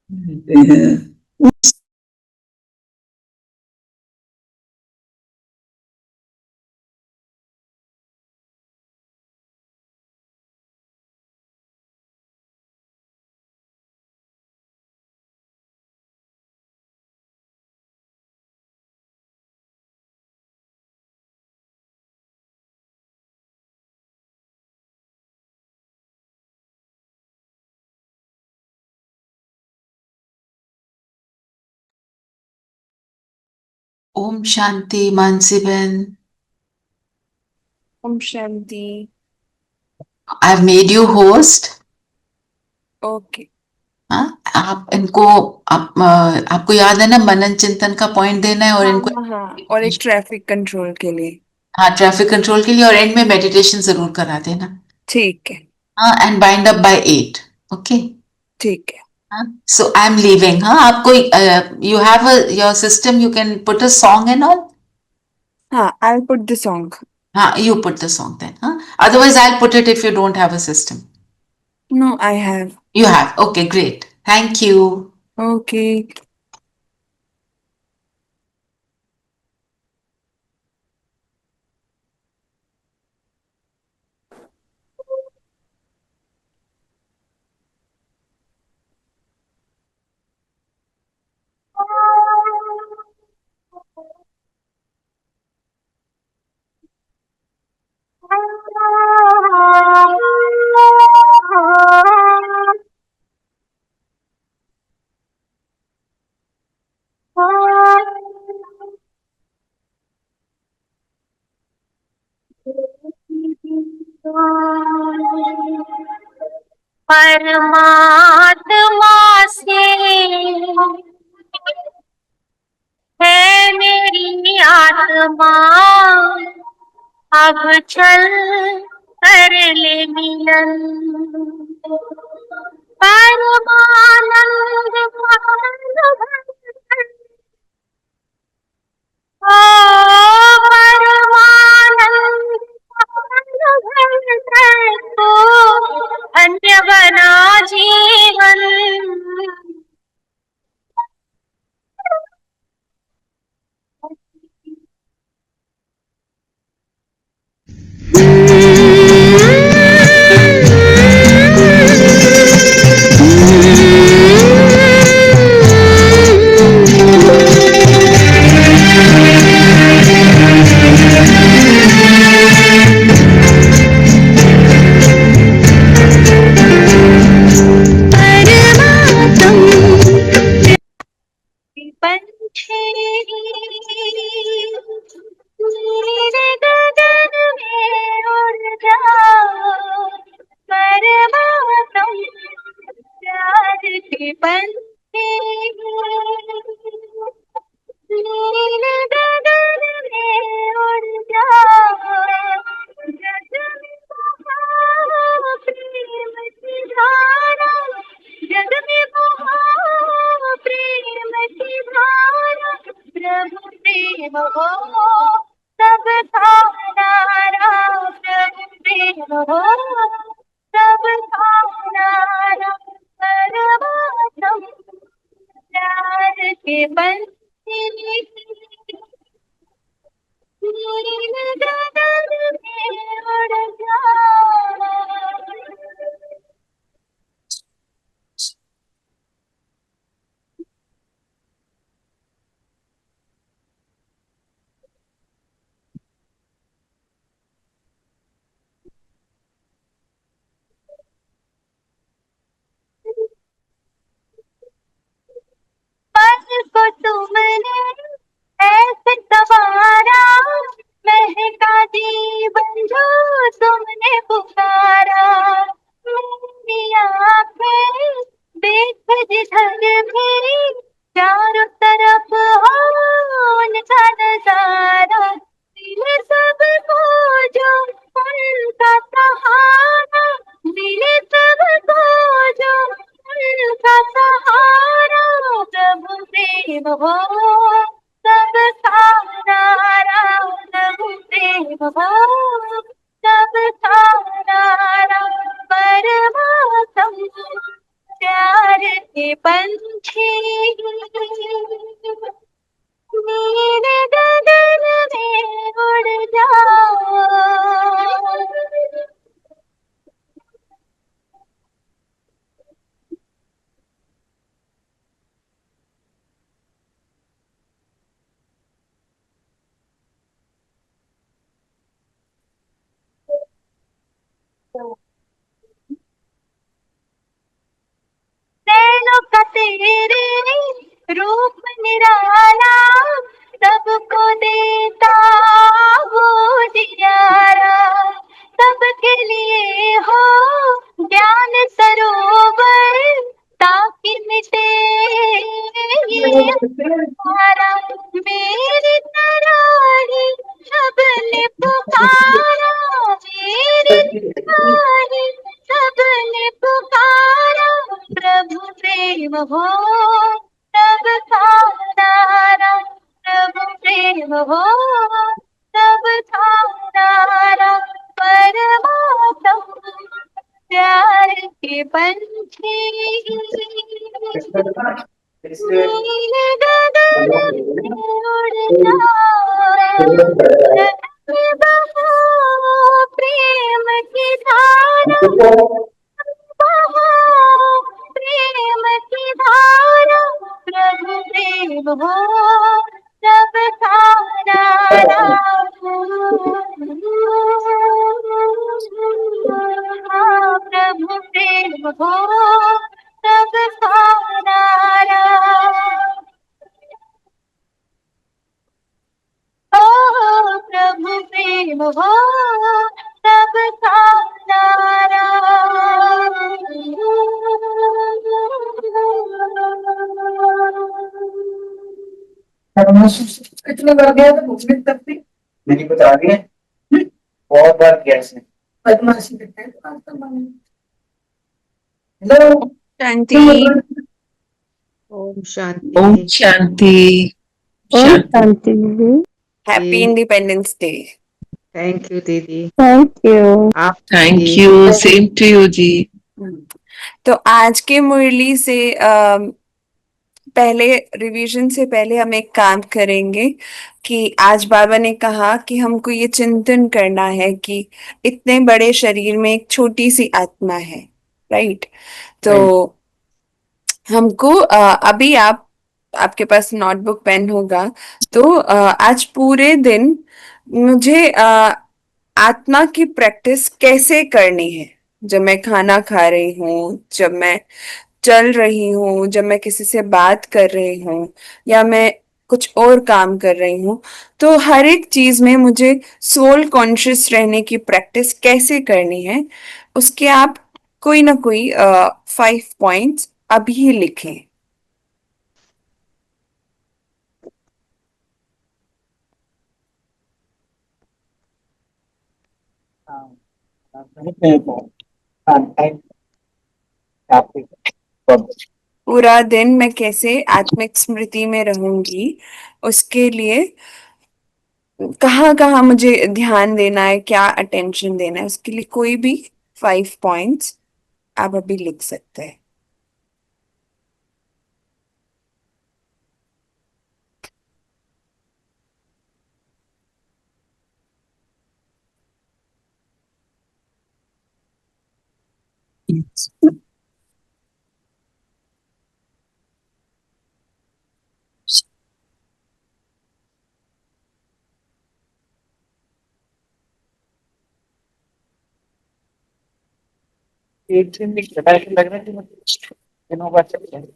मिलते हैं। ओम शांति मानसी बहन। ओम शांति। I have made you host. Okay. हाँ, आप इनको आपको याद है ना, मनन चिंतन का पॉइंट देना है और हाँ इनको हाँ हाँ, और एक ट्रैफिक कंट्रोल के लिए। हाँ, ट्रैफिक कंट्रोल के लिए, और एंड में मेडिटेशन जरूर करा देना। ठीक है। हाँ, and bind up by 8। Okay. ठीक है। हाँ, सो आई एम लीविंग। हाँ, आपको you have your system, you can put a song and all. हाँ, आई पुट द सॉन्ग। हाँ, you put the song then. Huh? Otherwise, I'll put it if you don't have a system. No, I have. You have. Okay, great. Thank you. Okay. परमात्मा से है मेरी आत्मा, अब चल कर ले मिलन। परमानंद ओ परमानंद को अन्य बना जीवन। पंछी मेरे गगन में उड़ जाओ, परमात्म प्यार के पंछी मेरे गगन में उड़ जाओ, जग में बहाओ प्रेम की धारा, जग में बहाओ प्रेम की धारा। प्रभु प्रेम हो सब नारा, प्रभु प्रेम हो सब नारा। परमात्म प्यार के बंसी मेरे गगन में उड़ जाओ। पल को तुमने ऐसे सवारा, महका जीवन जो तुमने पुकारा। मेरी आंखें देख जिधर भी, चारों तरफ हो उनका नजारा। मिले सबको जो उनका सहारा, मिले सबको जो उनका सहारा। प्रभु प्रेम हो सब नारा, प्रभु प्रेम हो सब नारा। परमात्म प्यार के पंछी नीले गगन में उड़ जाओ। नैनों का तेरे रूप निराला सबको देता वो दियारा। सबके लिए हो ज्ञान सरोवर ताकि मिटे ये सारा। मेरी तरह ही सबने पुकारा, मेरी तरह ही सबने पुकारा। प्रभु प्रेम हो तब सारा, प्रभु प्रेम हो तब सारा। परमात्म प्यार के पंछी नीले गगन में उड़ जाओ। नदी बहो प्रेम की धारा, बहो प्रेम की धारा। प्रभु प्रेम हो तब सारा। प्रभु प्रेम हो तब सारा। ओ प्रभु प्रेम हो तब सारा। कितने बार गया था मुझे तक भी मेरी कुछ आ गई है। बहुत बार किया इसने बदमाशी करता है तो आज तो हेलो शांति। ओम शांति। Om Shanti. शांति दीदी। Happy Independence Day. Thank you दीदी। Thank you. आप Thank you. Same to you, जी. तो आज के मुरली से पहले रिवीजन से पहले हम एक काम करेंगे कि आज बाबा ने कहा कि हमको ये चिंतन करना है कि इतने बड़े शरीर में एक छोटी सी आत्मा है, राइट। तो हमको अभी आपके पास नोटबुक पेन होगा तो आज पूरे दिन मुझे आत्मा की प्रैक्टिस कैसे करनी है। जब मैं खाना खा रही हूँ, जब मैं चल रही हूँ, जब मैं किसी से बात कर रही हूँ या मैं कुछ और काम कर रही हूँ, तो हर एक चीज में मुझे सोल कॉन्शियस रहने की प्रैक्टिस कैसे करनी है, उसके आप कोई ना कोई 5 पॉइंट्स अभी लिखें। पूरा दिन मैं कैसे आत्मिक स्मृति में रहूंगी, उसके लिए कहाँ कहाँ मुझे ध्यान देना है, क्या अटेंशन देना है, उसके लिए कोई भी 5 पॉइंट्स आप अभी लिख सकते हैं। एक दिन में ऐसे लग रहा है कि मतलब दिनों बाद चल जाए।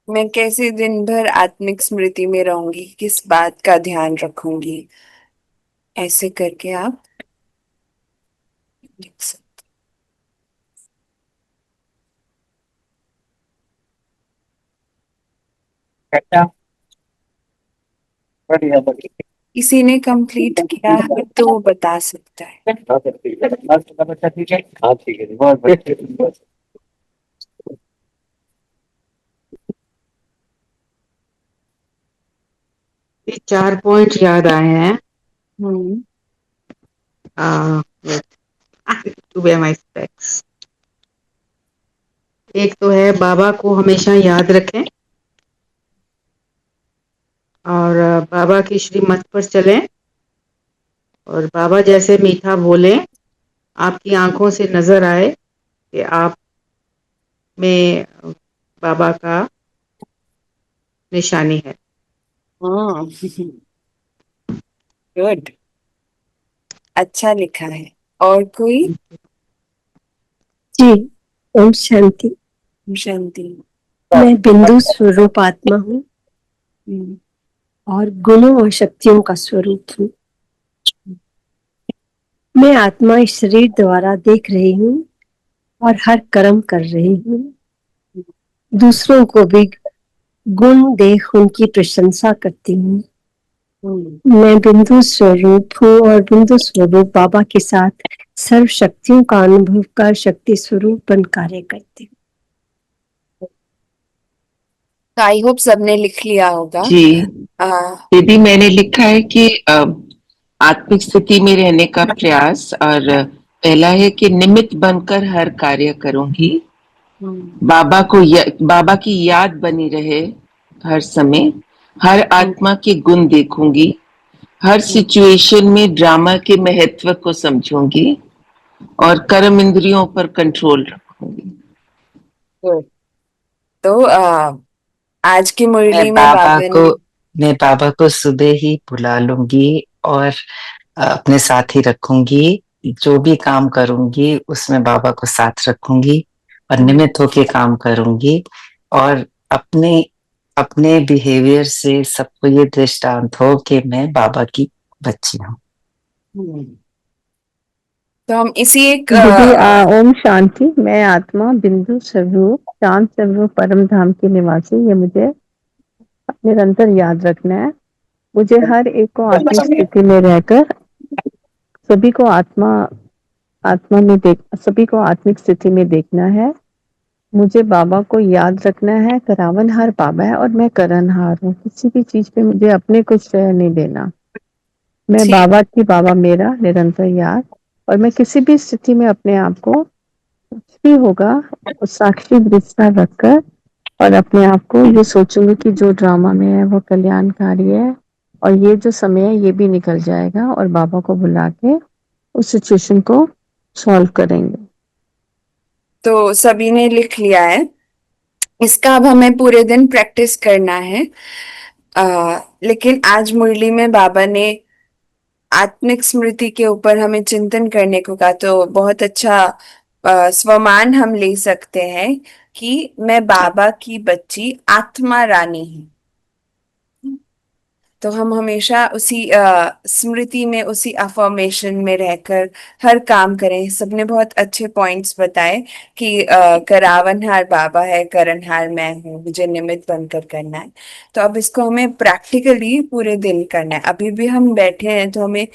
मैं कैसे दिन भर आत्मिक स्मृति में रहूंगी, किस बात का ध्यान रखूंगी, ऐसे करके आप लिख सकते। अच्छा, बढ़िया बढ़िया। किसी ने कंप्लीट किया है तो वो बता सकता है। बच्चा ठीक है, हाँ ठीक है, बहुत बढ़िया। ये 4 पॉइंट याद आए हैं। हम्म टू वेयर माय स्पेक्स। एक तो है बाबा को हमेशा याद रखें और बाबा की श्रीमत पर चलें और बाबा जैसे मीठा बोले, आपकी आंखों से नजर आए कि आप में बाबा का निशानी है। गुड, अच्छा लिखा है। और कोई? जी। ओम शांति। शांति। मैं बिंदु स्वरूप आत्मा हूँ हम्म, और गुणों और शक्तियों का स्वरूप हूँ। मैं आत्मा इस शरीर द्वारा देख रही हूँ और हर कर्म कर रही हूँ। दूसरों को भी गुण देख उनकी प्रशंसा करती हूँ। मैं बिंदु स्वरूप हूँ और बिंदु स्वरूप बाबा के साथ सर्व शक्तियों का अनुभव कर शक्ति स्वरूप बन कार्य करती हूँ। आई होप सबने लिख लिया होगा। जी आ, दीदी, मैंने लिखा है कि आत्मिक स्थिति में रहने का प्रयास, और पहला है कि निमित्त बनकर हर कार्य करूंगी। बाबा की याद बनी रहे हर समय। हर आत्मा के गुण देखूंगी। हर सिचुएशन में ड्रामा के महत्व को समझूंगी और कर्म इंद्रियों पर कंट्रोल रखूंगी। तो आज की मैं मुरली में बाबा बाबा को ने मैं बाबा को सुबह ही बुला लूंगी और अपने साथ ही रखूंगी। जो भी काम करूंगी उसमें बाबा को साथ रखूंगी और निमित्त होके काम करूंगी और अपने अपने बिहेवियर से सबको ये दृष्टांत हो कि मैं बाबा की बच्ची हूँ। तो हम इसी एक दीदी ओम शांति। मैं आत्मा बिंदु स्वरूप शांत स्वरूप परम धाम की निवासी, ये मुझे निरंतर याद रखना है। मुझे हर एक को आत्मिक स्थिति में रहकर सभी को सभी को आत्मिक स्थिति में देखना है। मुझे बाबा को याद रखना है। करावनहार बाबा है और मैं करणहार हूँ। किसी भी चीज पे मुझे अपने कुछ नहीं देना। मैं बाबा की, बाबा मेरा, निरंतर याद। और मैं किसी भी स्थिति में अपने आप को कुछ भी होगा उस साक्षी दृष्टा रखकर और अपने आप को ये सोचूंगी कि जो ड्रामा में है वो कल्याणकारी है और ये जो समय है ये भी निकल जाएगा और बाबा को बुला के उस सिचुएशन को सॉल्व करेंगे। तो सभी ने लिख लिया है। इसका अब हमें पूरे दिन प्रैक्टिस करना है। लेकिन आज मुरली में बाबा ने आत्मिक स्मृति के ऊपर हमें चिंतन करने को कहा, तो बहुत अच्छा स्वमान हम ले सकते हैं कि मैं बाबा की बच्ची आत्मा रानी हूँ। तो हम हमेशा उसी स्मृति में, उसी अफर्मेशन में रहकर हर काम करें। सबने बहुत अच्छे पॉइंट्स बताए कि करावनहार बाबा है, करणहार मैं हूँ, मुझे निमित्त बनकर करना है। तो अब इसको हमें प्रैक्टिकली पूरे दिन करना है। अभी भी हम बैठे हैं तो हमें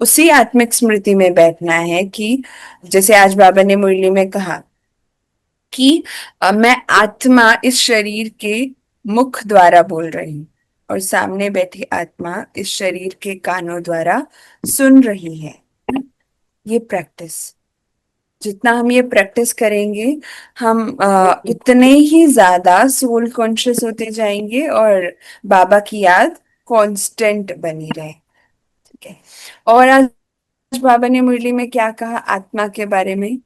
उसी आत्मिक स्मृति में बैठना है कि जैसे आज बाबा ने मुरली में कहा कि मैं आत्मा इस शरीर के मुख द्वारा बोल रही हूँ और सामने बैठी आत्मा इस शरीर के कानों द्वारा सुन रही है। ये प्रैक्टिस, जितना हम ये प्रैक्टिस करेंगे हम उतने ही ज्यादा सोल कॉन्शियस होते जाएंगे और बाबा की याद कांस्टेंट बनी रहे। ठीक है। और आज बाबा ने मुरली में क्या कहा आत्मा के बारे में?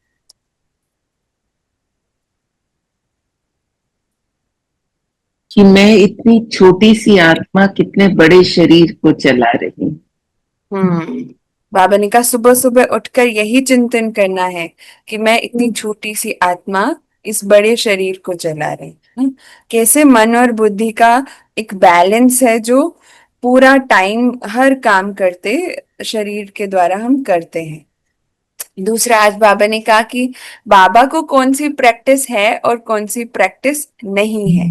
कि मैं इतनी छोटी सी आत्मा कितने बड़े शरीर को चला रही हूँ। बाबा ने कहा सुबह सुबह उठकर यही चिंतन करना है कि मैं इतनी छोटी सी आत्मा इस बड़े शरीर को चला रही हूँ। कैसे मन और बुद्धि का एक बैलेंस है जो पूरा टाइम हर काम करते शरीर के द्वारा हम करते हैं। दूसरा, आज बाबा ने कहा कि बाबा को कौन सी प्रैक्टिस है और कौन सी प्रैक्टिस नहीं है।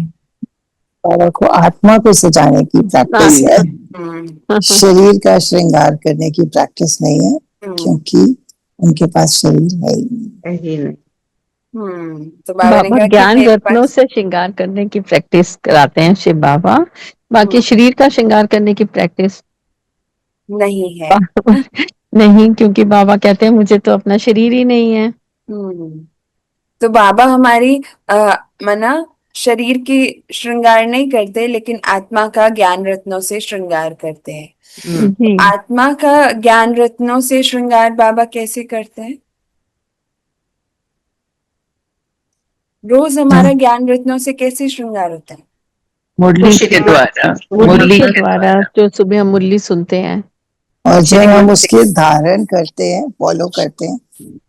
बाबा को आत्मा को सजाने की प्रैक्टिस है, हम्म शरीर का श्रृंगार करने की प्रैक्टिस नहीं है, क्योंकि उनके पास शरीर है ही नहीं। ही नहीं। तो बाबा ने बाबा कहा कि ज्ञान मेरे रत्नों पास से श्रृंगार करने की प्रैक्टिस कराते हैं शिव बाबा, बाकी हम्म, शरीर का श्रृंगार करने की प्रैक्टिस नहीं है। नहीं, क्योंकि बाबा कहते हैं मुझे तो अपना शरीर ही नहीं है। हम्म तो बाबा हमारी मना शरीर की श्रृंगार नहीं करते, लेकिन आत्मा का ज्ञान रत्नों से श्रृंगार करते हैं। हम्म, जी आत्मा का ज्ञान रत्नों से श्रृंगार बाबा कैसे करते हैं? रोज हमारा ज्ञान रत्नों से कैसे श्रृंगार होता है? मुरली के द्वारा, मुरली के द्वारा, जो सुबह हम मुरली सुनते हैं। और जब श्रीमत हम से। उसके धारण करते हैं, फॉलो करते हैं,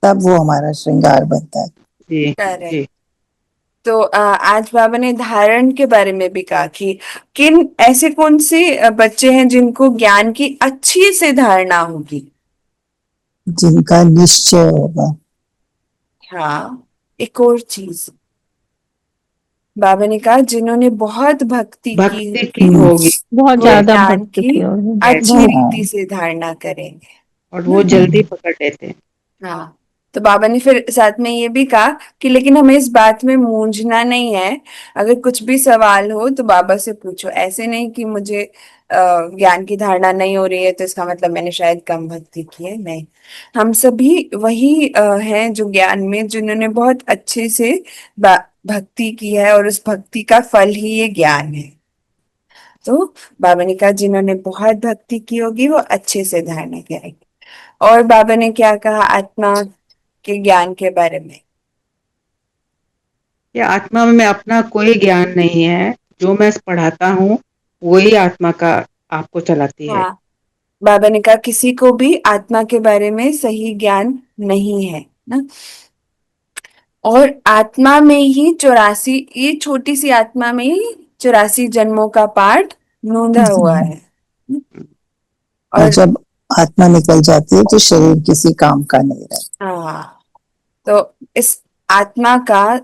तब वो हमारा श्रृंगार बनता है। जी करेक्ट। जी। तो आज बाबा ने धारण के बारे में भी कहा कि किन ऐसे कौन से बच्चे हैं जिनको ज्ञान की अच्छी से धारणा होगी। जिनका निश्चय होगा। हाँ, एक और चीज बाबा ने कहा जिन्होंने बहुत भक्ति की भक्ति की होगी बहुत वो ज्यादा ज्ञान भक्त की की होगी। अच्छी बहुत रीति से धारणा करेंगे। और वो जल्दी पकड़ लेते हैं। हाँ, तो बाबा ने फिर साथ में ये भी कहा कि लेकिन हमें इस बात में मूंझना नहीं है, अगर कुछ भी सवाल हो तो बाबा से पूछो। ऐसे नहीं कि मुझे ज्ञान की धारणा नहीं हो रही है तो इसका मतलब मैंने शायद कम भक्ति की है। नहीं, हम सभी वही हैं जो ज्ञान में, जिन्होंने बहुत अच्छे से भक्ति की है, और उस भक्ति का फल ही ये ज्ञान है। तो बाबा ने कहा जिन्होंने बहुत भक्ति की होगी वो अच्छे से धारणा करेंगे। और बाबा ने क्या कहा आत्मा के ज्ञान के बारे में? कि आत्मा में अपना कोई ज्ञान नहीं है, जो मैं पढ़ाता हूँ वही आत्मा का आपको चलाती है। हाँ, बाबा ने कहा किसी को भी आत्मा के बारे में सही ज्ञान नहीं है ना। और आत्मा में ही 84, ये छोटी सी आत्मा में ही 84 जन्मों का पाठ नूंदा हुआ है। और और जब आत्मा निकल जाती है तो शरीर किसी काम का नहीं रहता। हाँ, तो इस आत्मा का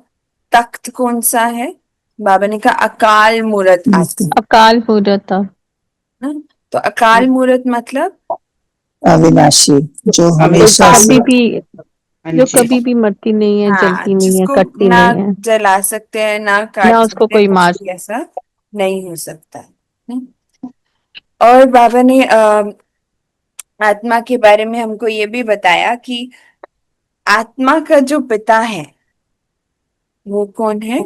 तख्त कौन सा है? बाबा ने कहा अकाल मूर्त आत्मा अकाल मूर्त ना। तो अकाल मूर्त मतलब अविनाशी, जो जो हमेशा कभी से भी हाँ जो जी। कभी भी मरती नहीं है, हाँ, जलती नहीं है, जिसको कटती ना नहीं है, जला सकते हैं ना ना काट उसको सकते हैं, कोई कुछ मार। भी ऐसा नहीं हो सकता है। और बाबा ने आत्मा के बारे में हमको ये भी बताया कि आत्मा का जो पिता है वो कौन है?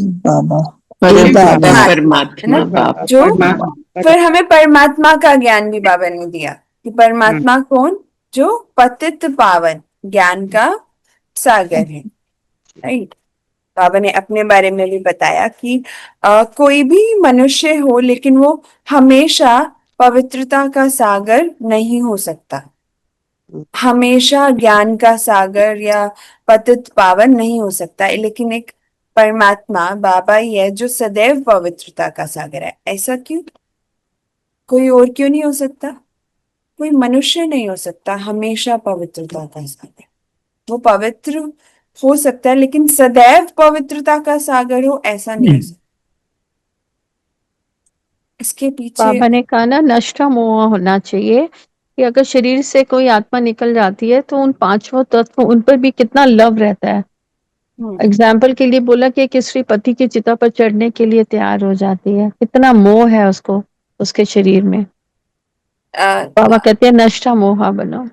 बाबा परम बाबा पिता हाँ, है परमात्मा ना। बाप। जो परमात्मा। फिर हमें परमात्मा का ज्ञान भी बाबा ने दिया कि परमात्मा कौन? जो पतित पावन ज्ञान का सागर है। राइट। बाबा ने अपने बारे में भी बताया कि कोई भी मनुष्य हो लेकिन वो हमेशा पवित्रता का सागर नहीं हो सकता, हमेशा ज्ञान का सागर या पतित पावन नहीं हो सकता है, लेकिन एक परमात्मा बाबा ही है जो सदैव पवित्रता का सागर है। ऐसा क्यों? कोई और क्यों नहीं हो सकता? कोई मनुष्य नहीं हो सकता हमेशा पवित्रता का सागर। वो पवित्र हो सकता है लेकिन सदैव पवित्रता का सागर हो ऐसा नहीं हो सकता। इसके पीछे बाबा ने कहा ना, नष्टा मोह होना चाहिए कि अगर शरीर से कोई आत्मा निकल जाती है तो उन पांचों तत्व, उन पर भी कितना लव रहता है। एग्जाम्पल के लिए बोला कि एक स्त्री पति की चिता पर चढ़ने के लिए तैयार हो जाती है, कितना मोह है उसको उसके शरीर में। बाबा कहते हैं नष्टा मोहा बनो।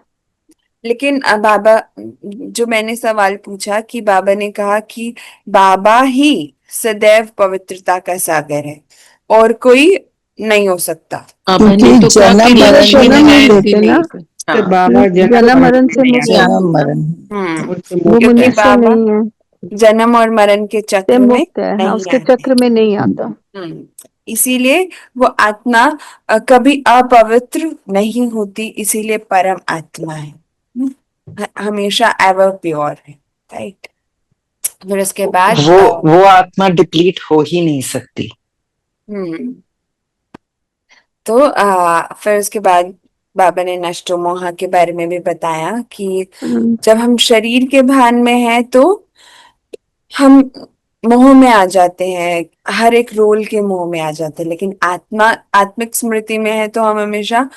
लेकिन बाबा, जो मैंने सवाल पूछा कि बाबा ने कहा कि बाबा ही सदैव पवित्रता का सागर है और कोई नहीं हो सकता। बाबा ने तो कहा कि जन्म लक्ष्मी जन्म नहीं नारायण भी देते ना, नहीं थे। तो हाँ, बाबा जन्म मरण से मुक्त है, जन्म मरण उनसे वो मुक्त क्योंकि है। मनुष्य बाबा नहीं है, जन्म और मरण के से चक्र में मुक्त है। हाँ, नहीं उसके आते। चक्र में नहीं आता। इसीलिए वो आत्मा कभी अपवित्र नहीं होती, इसीलिए परम आत्मा है। हमेशा एवर प्योर है। राइट। फिर उसके बाद वो आत्मा डिप्लीट हो ही नहीं सकती। हम्म तो फिर उसके बाद बाबा ने नष्टो मोहा के बारे में भी बताया कि जब हम शरीर के भान में हैं तो हम मोह में आ जाते हैं, हर एक रोल के मोह में आ जाते हैं, लेकिन आत्मिक स्मृति में है तो हम हमेशा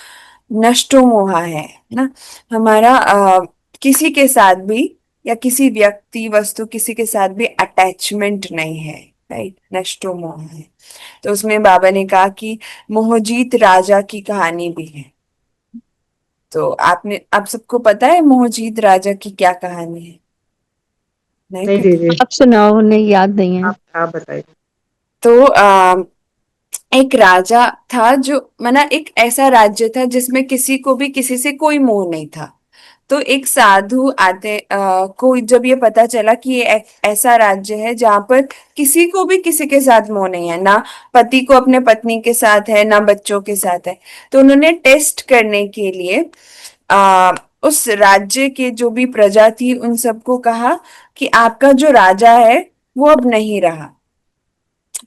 नष्टो मोहा है ना। हमारा किसी के साथ भी या किसी व्यक्ति वस्तु किसी के साथ भी अटैचमेंट नहीं है, राइट, नष्टो मोह है। तो उसमें बाबा ने कहा कि मोहजीत राजा की कहानी भी है। तो आप सबको पता है मोहजीत राजा की क्या कहानी है? नहीं नहीं पता। दीदी, आप सुनाओ, नहीं याद नहीं है। आप बताइए। तो एक राजा था जो माना एक ऐसा राज्य था जिसमें किसी को भी किसी से कोई मोह नहीं था। तो एक साधु आते को जब ये पता चला कि ये एक ऐसा राज्य है जहां पर किसी को भी किसी के साथ मोह नहीं है, ना पति को अपने पत्नी के साथ है ना बच्चों के साथ है, तो उन्होंने टेस्ट करने के लिए आ, उस राज्य के जो भी प्रजा थी उन सबको कहा कि आपका जो राजा है वो अब नहीं रहा,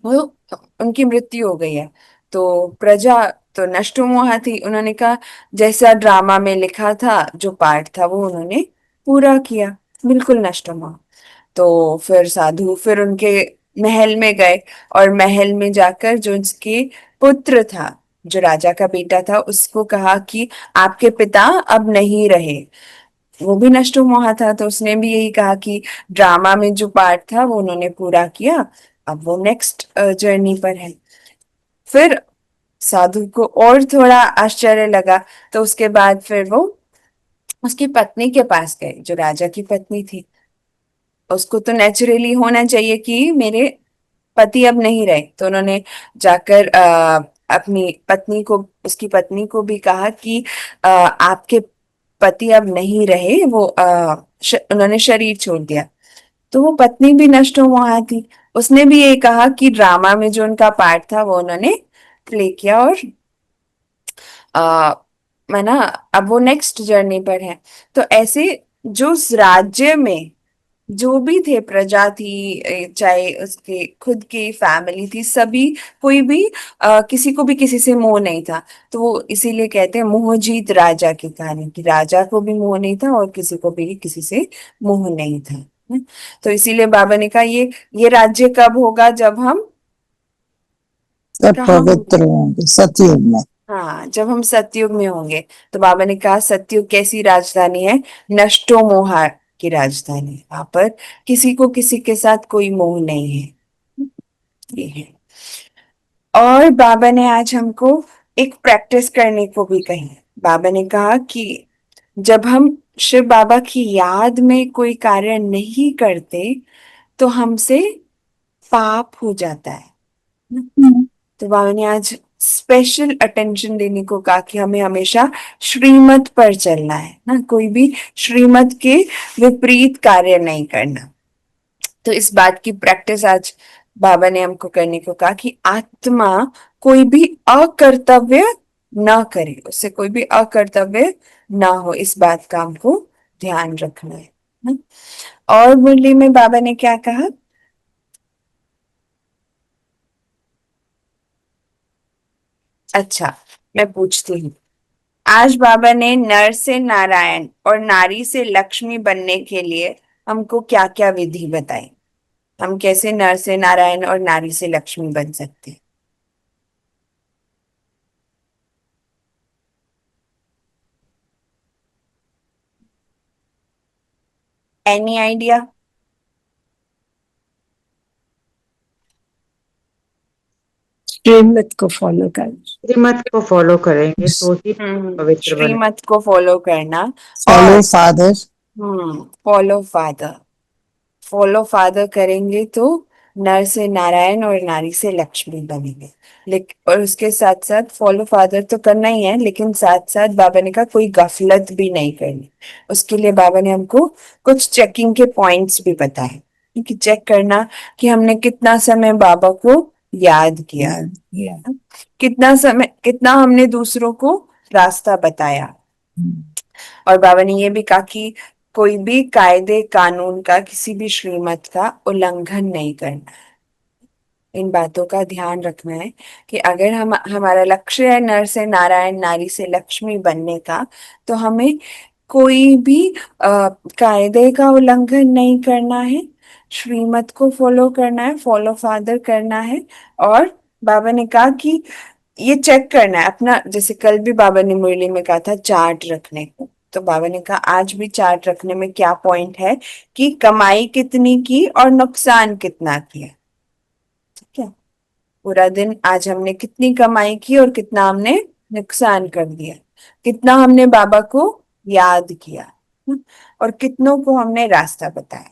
वो उनकी मृत्यु हो गई है। तो प्रजा तो नष्ट मोहा थी, उन्होंने कहा जैसा ड्रामा में लिखा था जो पार्ट था वो उन्होंने पूरा किया, बिल्कुल नष्ट मोहा। तो फिर साधु फिर उनके महल में गए और महल में जाकर जो उसके पुत्र था, जो राजा का बेटा था, उसको कहा कि आपके पिता अब नहीं रहे। वो भी नष्ट मोहा था, तो उसने भी यही कहा कि ड्रामा में जो पार्ट था वो उन्होंने पूरा किया, अब वो नेक्स्ट जर्नी पर है। फिर साधु को और थोड़ा आश्चर्य लगा, तो उसके बाद फिर वो उसकी पत्नी के पास गए, जो राजा की पत्नी थी। उसको तो नेचुरली होना चाहिए कि मेरे पति अब नहीं रहे, तो उन्होंने जाकर अपनी पत्नी को उसकी पत्नी को भी कहा कि आपके पति अब नहीं रहे, वो उन्होंने शरीर छोड़ दिया। तो वो पत्नी भी नष्ट हो वहां थी, उसने भी ये कहा कि ड्रामा में जो उनका पार्ट था वो उन्होंने प्ले किया और आ, मैं ना अब वो नेक्स्ट जर्नी पर है। तो ऐसे जो उस राज्य में जो भी थे, प्रजा थी, चाहे उसके खुद की फैमिली थी, सभी कोई भी किसी को भी किसी से मोह नहीं था। तो वो इसीलिए कहते हैं मोहजीत राजा की कहानी, कि राजा को भी मोह नहीं था और किसी को भी किसी से मोह नहीं था। तो इसीलिए बाबा ने कहा ये राज्य कब होगा, जब हम सब कहाँ होंगे? पवित्र होंगे सतयुग में। हाँ, जब हम सतयुग में होंगे। तो बाबा ने कहा सतयुग कैसी राजधानी है? नष्टो मोहा की राजधानी है। वहां पर किसी को किसी के साथ कोई मोह नहीं है, ये है। और बाबा ने आज हमको एक प्रैक्टिस करने को भी कही। बाबा ने कहा कि जब हम शिव बाबा की याद में कोई कार्य नहीं करते तो हमसे पाप हो जाता है। तो बाबा ने आज स्पेशल अटेंशन देने को कहा कि हमें हमेशा श्रीमत पर चलना है ना, कोई भी श्रीमत के विपरीत कार्य नहीं करना। तो इस बात की प्रैक्टिस आज बाबा ने हमको करने को कहा कि आत्मा कोई भी अकर्तव्य ना करे, उससे कोई भी अकर्तव्य ना हो, इस बात का हमको ध्यान रखना है ना? और मुरली में बाबा ने क्या कहा? अच्छा, मैं पूछती हूँ। आज बाबा ने नर से नारायण और नारी से लक्ष्मी बनने के लिए हमको क्या क्या विधि बताई? हम कैसे नर से नारायण और नारी से लक्ष्मी बन सकते हैं? Any idea? श्रीमत को फॉलो कर। श्रीमत को फॉलो करेंगे तो ही पवित्र बने। श्रीमत को फॉलो करना फॉलो और father. Follow father, follow father करेंगे तो नर से नारायण और नारी से लक्ष्मी बनेंगे। लेकिन और उसके साथ साथ फॉलो फादर तो करना ही है, लेकिन साथ साथ बाबा ने कहा कोई गफलत भी नहीं करनी। उसके लिए बाबा ने हमको कुछ चेकिंग के पॉइंट्स भी बताए कि चेक करना कि हमने कितना समय बाबा को याद किया, कितना समय, कितना हमने दूसरों को रास्ता बताया। और बाबा ने ये भी कहा कि कोई भी कायदे कानून का, किसी भी श्रीमत का उल्लंघन नहीं करना है। इन बातों का ध्यान रखना है कि अगर हम हमारा लक्ष्य है नर से नारायण नारी से लक्ष्मी बनने का, तो हमें कोई भी कायदे का उल्लंघन नहीं करना है श्रीमत को फॉलो करना है, फॉलो फादर करना है। और बाबा ने कहा कि ये चेक करना है अपना, जैसे कल भी बाबा ने मुरली में कहा था चार्ट रखने को, तो बाबा ने कहा आज भी चार्ट रखने में क्या पॉइंट है कि कमाई कितनी की और नुकसान कितना किया। ठीक है, पूरा दिन आज हमने कितनी कमाई की और कितना हमने नुकसान कर दिया, कितना हमने बाबा को याद किया, और कितनों को हमने रास्ता बताया।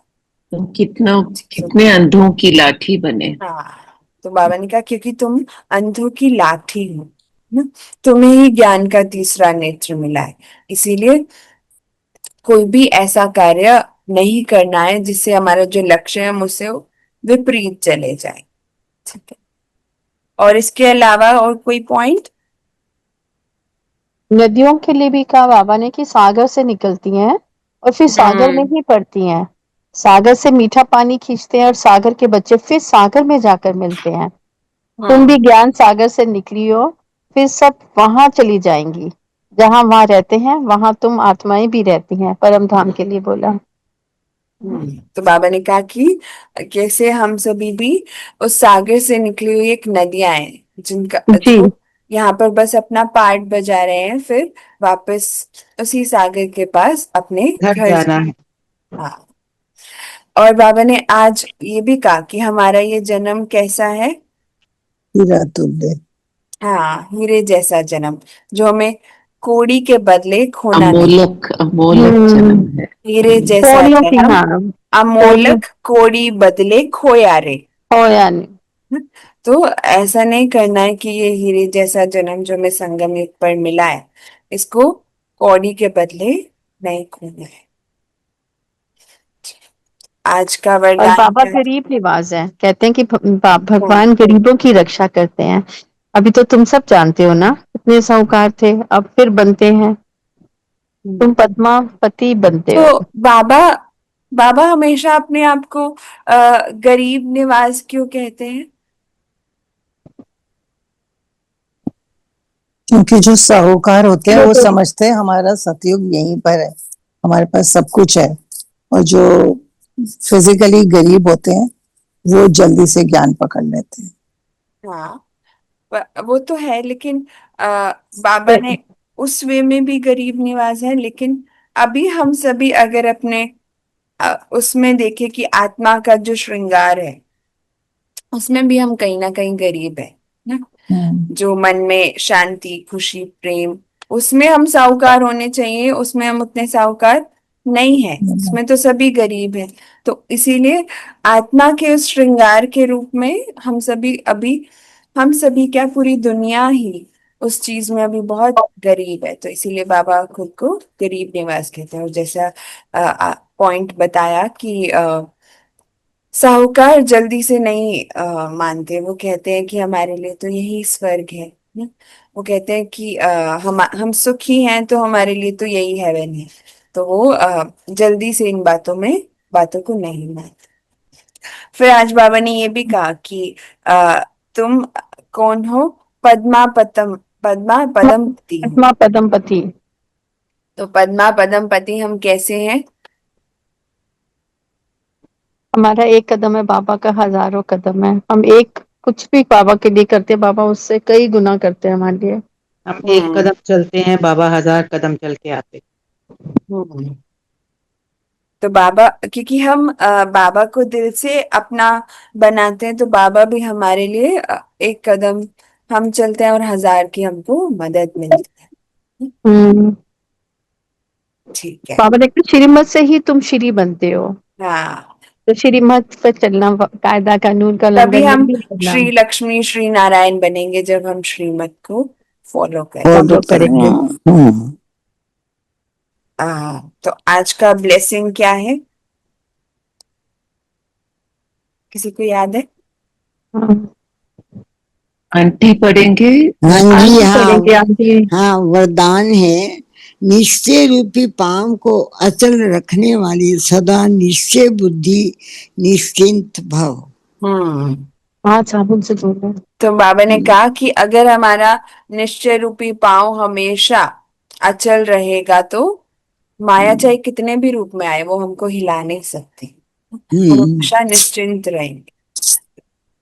तो कितने अंधों की लाठी बने। हाँ, तो बाबा ने कहा क्योंकि तुम अंधों की लाठी हो ना, तुम्हें ही ज्ञान का तीसरा नेत्र मिला है, इसीलिए कोई भी ऐसा कार्य नहीं करना है जिससे हमारा जो लक्ष्य है मुझसे विपरीत चले जाए। ठीक है, और इसके अलावा और कोई पॉइंट? नदियों के लिए भी कहा बाबा ने कि सागर से निकलती हैं और फिर सागर में ही पड़ती हैं, सागर से मीठा पानी खींचते हैं और सागर के बच्चे फिर सागर में जाकर मिलते हैं। तुम भी ज्ञान सागर से निकली हो, फिर सब वहां चली जाएंगी जहां वहां रहते हैं, वहां तुम आत्माएं भी रहती हैं, परम धाम के लिए बोला। तो बाबा ने कहा कि कैसे हम सभी भी उस सागर से निकली हुई एक नदियां हैं जिनका जी। जो यहाँ पर बस अपना पार्ट बजा रहे हैं, फिर वापस उसी सागर के पास अपने घर घर जाना है। हाँ, और बाबा ने आज ये भी कहा कि हमारा ये जन्म कैसा है? हीरा तुल्य। हाँ, हीरे जैसा जन्म, जो हमें कोड़ी के बदले खोना नहीं। अमोलक अमोलक जन्म है। हीरे जैसा कोड़ियों की, जन्म, हाँ, अमोलक कोड़ी बदले खोया रे। हो या नहीं। तो ऐसा नहीं करना है कि ये हीरे जैसा जन्म जो हमें संगम युग पर मिला है, इसको कौड़ी के बदले नहीं खोना है। आज का और वरदान बाबा क्या है? गरीब निवाज है, कहते हैं कि भगवान गरीबों की रक्षा करते हैं। अभी तो तुम सब जानते हो ना, कितने साहूकार थे, अब फिर बनते हैं, तुम पद्मापति बनते तो हो। बाबा बाबा हमेशा अपने आप को गरीब निवास क्यों कहते हैं? क्योंकि जो साहूकार होते हैं वो समझते हैं हमारा सतयुग यहीं पर है, हमारे पास सब कुछ है, और जो फिजिकली गरीब होते हैं वो जल्दी से ज्ञान पकड़ लेते हैं। हाँ, वो तो है, लेकिन बाबा ने उस वे में भी गरीब निवाज है, लेकिन अभी हम सभी अगर अपने उसमें देखें कि आत्मा का जो श्रृंगार है उसमें भी हम कहीं ना कहीं गरीब है ना। जो मन में शांति, खुशी, प्रेम, उसमें हम साहूकार होने चाहिए, उसमें हम उतने साहूकार नहीं है, उसमें तो सभी गरीब है। तो इसीलिए आत्मा के उस श्रृंगार के रूप में हम सभी अभी, हम सभी क्या पूरी दुनिया ही उस चीज में अभी बहुत गरीब है, तो इसीलिए बाबा खुद को गरीब निवास कहते हैं। और जैसा पॉइंट बताया कि साहूकार जल्दी से नहीं मानते, वो कहते हैं कि हमारे लिए तो यही स्वर्ग है ना? वो कहते हैं कि हम सुखी हैं तो हमारे लिए तो यही हेवन है, तो वो जल्दी से इन बातों को नहीं मानते। फिर आज बाबा ने ये भी कहा कि तुम कौन हो? पद्मा पदमपति हो। पद्मा पदमपति। तो पद्मा पदमपति हम कैसे हैं? हमारा एक कदम है, बाबा का हजारों कदम है। हम एक कुछ भी बाबा के लिए करते हैं, बाबा उससे कई गुना करते हैं हमारे लिए। हम एक कदम चलते हैं, बाबा 1000 कदम चल के आते। हम्म। तो बाबा, क्योंकि हम बाबा को दिल से अपना बनाते हैं, तो बाबा भी हमारे लिए एक कदम हम चलते हैं और 1000 की हमको मदद मिलती है। हम्म। ठीक है। बाबा ने कहा श्रीमत से ही तुम श्री बनते हो, हाँ, तो श्रीमत पे चलना, कायदा कानून का तभी उल्लंघन हम नहीं करना। श्री लक्ष्मी श्री नारायण बनेंगे जब हम श्रीमत को फॉलो करें। फॉलो करेंगे। तो आज का ब्लेसिंग क्या है, किसी को याद है? हाँ, आंटी पढ़ेंगे। हाँ जी, आंटी हाँ करेंगे आंटी। हाँ, वरदान है। निश्चय रूपी पाम को अचल रखने वाली सदा निश्चय बुद्धि निश्चिंत भव। हाँ, साबुन से धो लो। तो बाबा ने कहा कि अगर हमारा निश्चय रूपी पांव हमेशा अचल रहेगा तो माया चाहे कितने भी रूप में आए वो हमको हिला नहीं सकती। हम हमेशा निश्चिंत रहेंगे।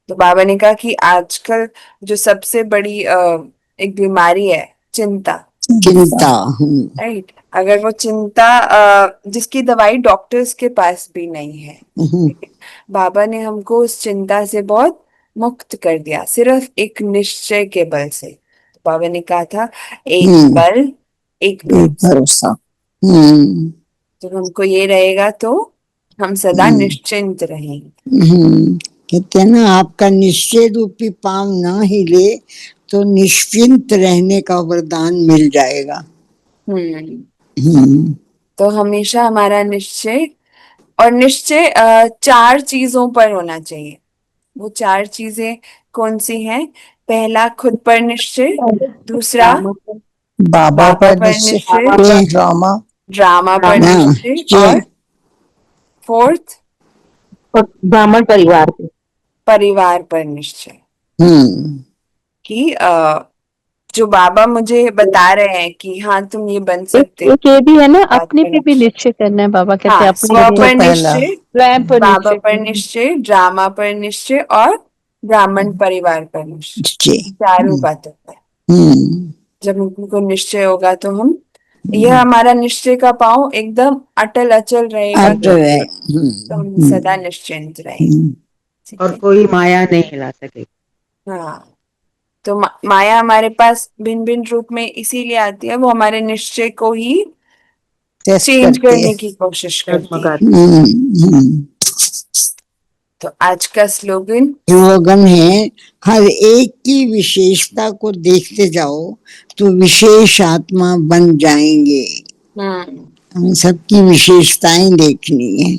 तो बाबा ने कहा कि आजकल जो सबसे बड़ी एक बीमारी है, चिंता, चिंता। राइट। अगर वो चिंता जिसकी दवाई डॉक्टर्स के पास भी नहीं है, बाबा ने हमको उस चिंता से बहुत मुक्त कर दिया, सिर्फ एक निश्चय के बल से। तो बाबा ने कहा था, एक बल एक भरोसा। भरोसा। जब हमको ये रहेगा तो हम सदा निश्चिंत रहेंगे। कहते हैं ना, आपका निश्चय रूपी पांव ना हिले तो निश्चिंत रहने का वरदान मिल जाएगा। तो हमेशा हमारा निश्चय, और निश्चय 4 चीजों पर होना चाहिए। वो 4 चीजें कौन सी हैं? पहला, खुद पर निश्चय। दूसरा, बाबा पर निश्चय, निश्चय। ड्रामा, ड्रामा पर निश्चय। और फोर्थ, ब्राह्मण परिवार के। परिवार पर निश्चय। हम्म कि जो बाबा मुझे बता रहे हैं कि हाँ तुम ये बन सकते हो। एक ये भी है ना, बात अपने पे करना। भी निश्चय करना है। बाबा कहते हैं हाँ, अपने स्व लिए, पर पहला। निश्चय, स्वयं पर बाबा निश्चय। पर निश्चय, ड्रामा पर निश्चय और ब्राह्मण परिवार पर निश्चय। चारों बातों पर जब हमको निश्चय होगा तो हम, यह हमारा निश्चय का पांव एकदम अटल अचल रहेगा, तो हम सदा निश्चिंत रहेंगे। ठीक और है। कोई माया नहीं हिला सकेगी। हाँ, तो माया हमारे पास भिन्न भिन्न रूप में इसीलिए आती है, वो हमारे निश्चय को ही टेस्ट चेंज करती है। करने की कोशिश करती है। डगमगाती। तो आज का स्लोगन, स्लोगन है, हर एक की विशेषता को देखते जाओ तो विशेष आत्मा बन जाएंगे। हमें सबकी विशेषताएं देखनी है।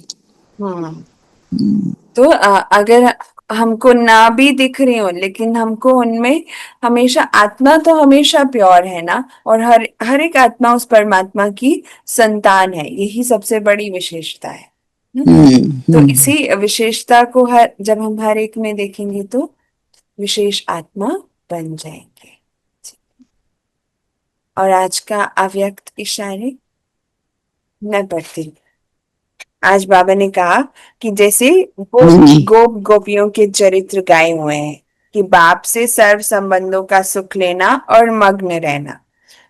तो अगर हमको ना भी दिख रही हो, लेकिन हमको उनमें हमेशा, आत्मा तो हमेशा प्योर है ना, और हर हर एक आत्मा उस परमात्मा की संतान है, यही सबसे बड़ी विशेषता है। तो इसी विशेषता को जब हम हर एक में देखेंगे तो विशेष आत्मा बन जाएंगे। और आज का अव्यक्त इशारे मैं पढ़ती हूँ। आज बाबा ने कहा कि जैसे गोप गोपियों के चरित्र गाए हुए हैं कि बाप से सर्व संबंधों का सुख लेना और मग्न रहना,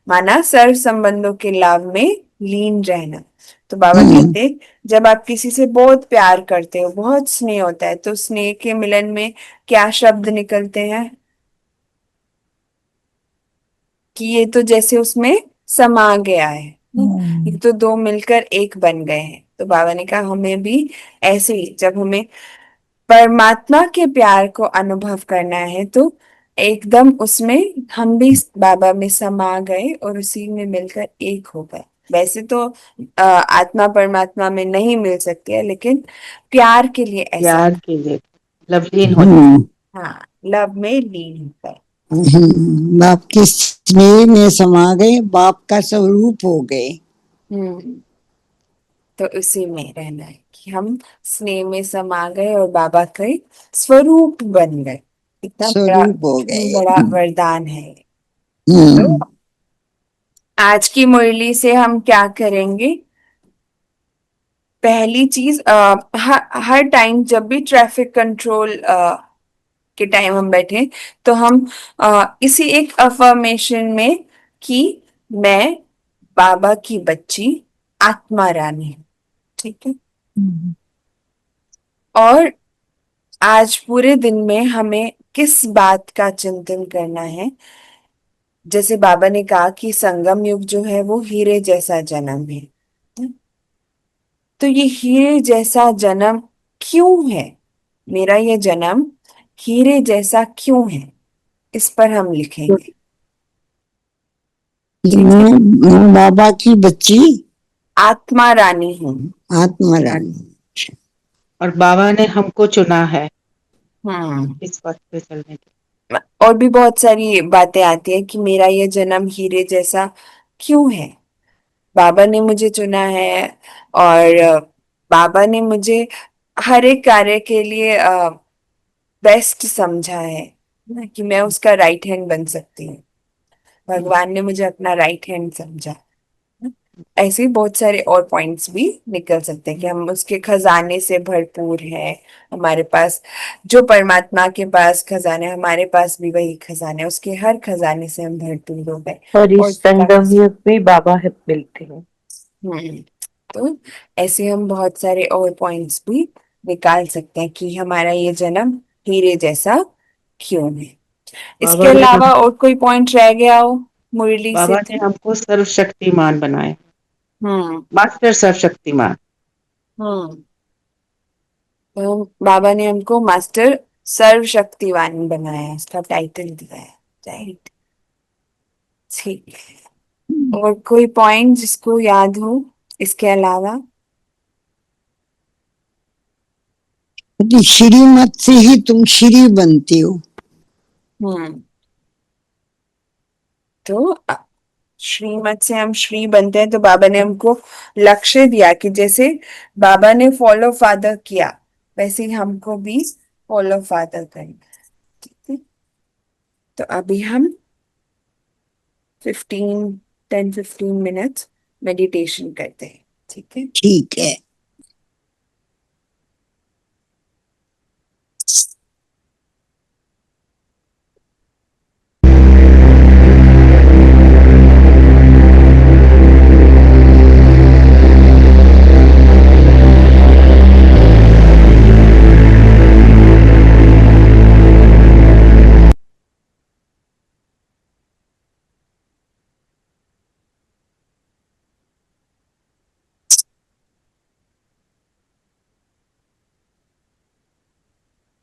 माना सर्व संबंधों के लाभ में लीन रहना। तो बाबा कहते, जब आप किसी से बहुत प्यार करते हो, बहुत स्नेह होता है, तो स्नेह के मिलन में क्या शब्द निकलते हैं? कि ये तो जैसे उसमें समा गया है, ये तो दो मिलकर एक बन गए हैं। तो बाबा ने कहा हमें भी ऐसे ही, जब हमें परमात्मा के प्यार को अनुभव करना है तो एकदम उसमें हम भी बाबा में समा गए और उसी में मिलकर एक हो गए। वैसे तो आत्मा परमात्मा में नहीं मिल सकती है, लेकिन प्यार के लिए ऐसा, प्यार के लिए लवलीन हो जाए। हाँ, लव में लीन हो गए। बाप के स्नेह में समा गए, बाप का स्वरूप हो गए। तो उसी में रहना है कि हम स्नेह में समा गए और बाबा के स्वरूप बन गए। इतना स्वरूप हो गए। बड़ा वरदान है। तो आज की मुरली से हम क्या करेंगे? पहली चीज, हर टाइम जब भी ट्रैफिक कंट्रोल के टाइम हम बैठे, तो हम इसी एक अफर्मेशन में कि मैं बाबा की बच्ची, आत्मा रानी हूं। ठीक है। और आज पूरे दिन में हमें किस बात का चिंतन करना है? जैसे बाबा ने कहा कि संगम युग जो है वो हीरे जैसा जन्म है। तो ये हीरे जैसा जन्म क्यों है? मेरा ये जन्म हीरे जैसा क्यों है? इस पर हम लिखेंगे। मैं बाबा की बच्ची, आत्मा रानी हूँ। आत्मा रानी। और बाबा ने हमको चुना है हम्म। इस पथ पे चलने के। और भी बहुत सारी बातें आती है कि मेरा ये जन्म हीरे जैसा क्यों है? बाबा ने मुझे चुना है, और बाबा ने मुझे हर एक कार्य के लिए बेस्ट समझा है ना, कि मैं उसका राइट हैंड बन सकती हूँ। भगवान ने मुझे अपना राइट हैंड समझा। ऐसे ही बहुत सारे और पॉइंट्स भी निकल सकते हैं कि हम उसके खजाने से भरपूर हैं। हमारे पास जो परमात्मा के पास खजाने, हमारे पास भी वही खजाने, उसके हर खजाने से हम भरपूर हो गए। और और इस संगम युग में बाबा है मिलते हैं। तो ऐसे हम बहुत सारे और पॉइंट्स भी निकाल सकते हैं कि हमारा ये जन्म हीरे जैसा क्यों है। इसके बाबा ने अलावा और कोई पॉइंट रह गया हो मुरली से बाबा ने तो? हमको सर्वशक्तिमान बनाए, हम्म मास्टर सर्वशक्तिमान। हम्म तो बाबा ने हमको मास्टर सर्वशक्तिवान बनाया है, इसका टाइटल दिया है। राइट, ठीक है। और कोई पॉइंट जिसको याद हो इसके अलावा? यदि श्रीमत से ही तुम श्री बनते हो। हम्म तो श्रीमत से हम श्री बनते हैं, तो बाबा ने हमको लक्ष्य दिया कि जैसे बाबा ने फॉलो फादर किया वैसे ही हमको भी फॉलो फादर करें। ठीक है, तो अभी हम 10-15 मिनट्स मेडिटेशन करते हैं। ठीक है। ठीक है।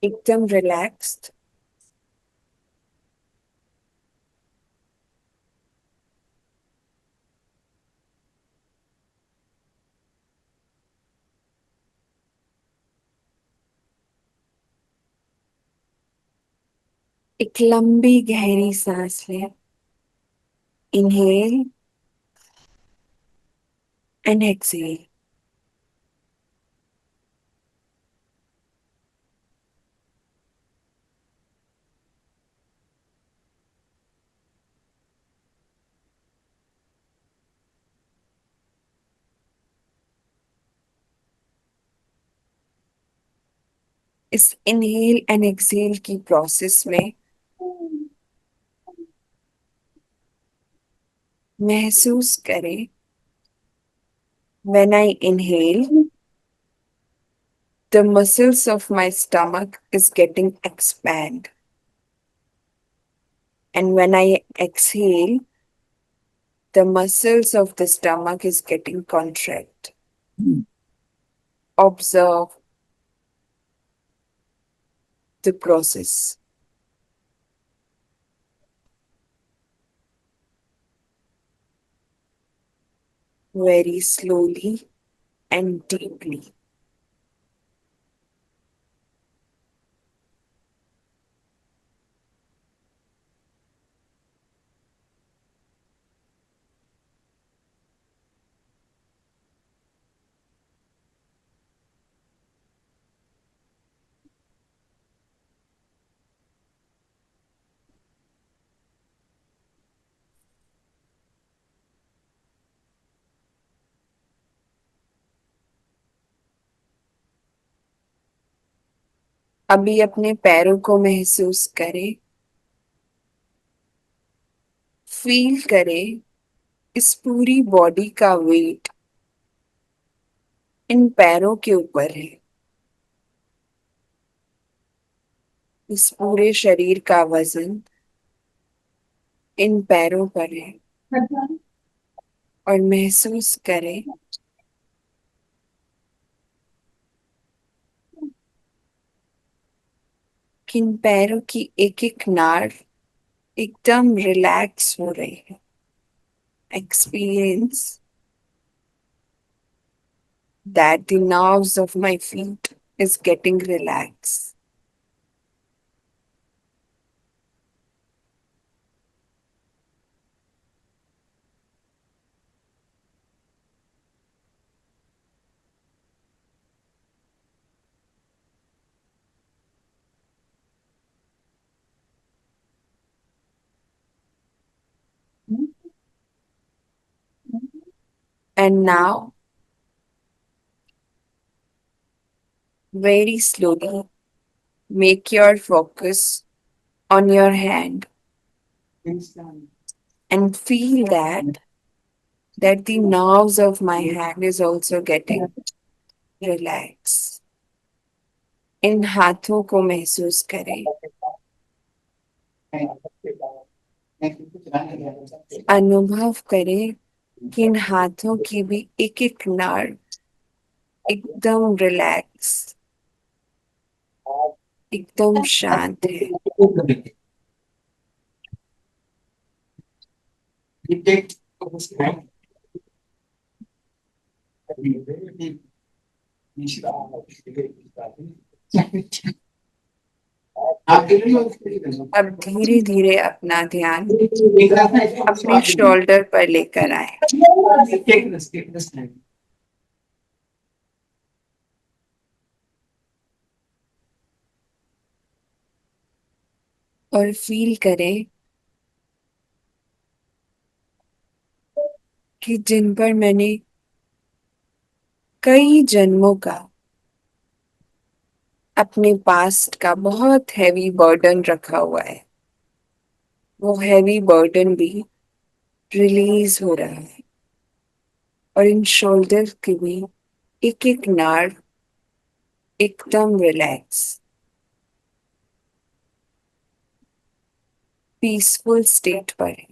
एकदम रिलैक्स्ड। एक लंबी गहरी सांस लें। Inhale and exhale. इस इनहेल एंड एक्सहेल की प्रोसेस में महसूस करें, when I inhale, the muscles of my stomach is getting expand, and when I exhale, the muscles of the stomach is getting contract. Observe the process. Very slowly and deeply. अभी अपने पैरों को महसूस करें, feel करें इस पूरी body का वेट इन पैरों के ऊपर है। इस पूरे शरीर का वजन इन पैरों पर है। और महसूस करें कि इन पैरों की एक एक नाड़ एकदम रिलैक्स हो रही है। Experience that the nerves of my feet is getting relaxed. And now, very slowly, make your focus on your hand and feel that the nerves of my hand is also getting relaxed. इन हाथों को महसूस करें, अनुभव करें कि इन हाथों की भी एक एक नाड़ एकदम रिलैक्स, एकदम शांत है. अब धीरे धीरे अपना ध्यान अपने शोल्डर पर लेकर आए. और फील करें कि जिन पर मैंने कई जन्मों का अपने पास्ट का बहुत हैवी बर्डन रखा हुआ है, वो हैवी बर्डन भी रिलीज हो रहा है. और इन शोल्डर की भी एक एक नाड़ एकदम रिलैक्स, पीसफुल स्टेट पर है.